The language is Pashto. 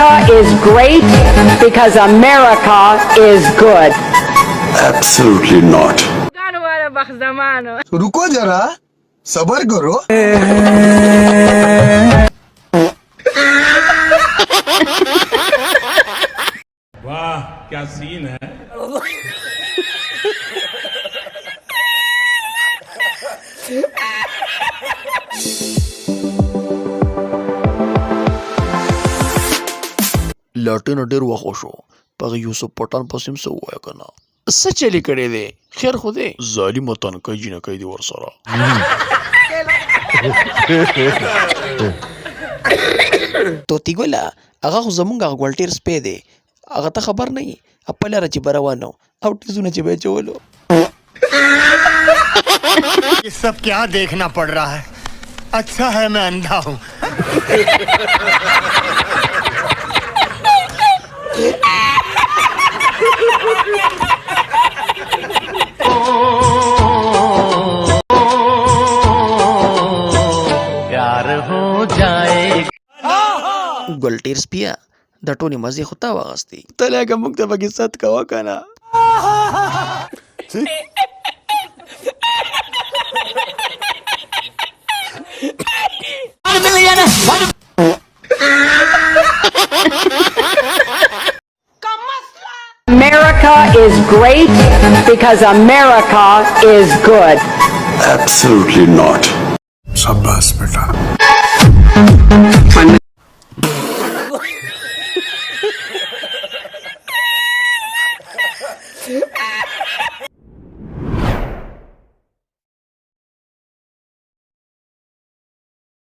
America is great because America is good. Absolutely not. रुको जरा सबर करो वाह क्या सीन है लाटेन ډېر وخت وشو په یوسف پټان پسیم سو وایا کنه څه چلی کړی دی خیر خو دی ظالم وطن کوي جنہ کوي دی ورسره توتی ګولا هغه خو زمونږ هغه ګولټیر سپی دی هغه ته خبر نه وي خپله را چې به روانو او ټیزونه چې به یې چولو ये सब क्या देखना पड़ रहा है अच्छा है मैं अंधा हूँ प्यार हो जाए ګولټیر سپیا د ټولې مزې خو تا واغستې ته لکه موږ ته پکې ست کوه که نه America is great because America is good. Absolutely not. शाबाश बेटा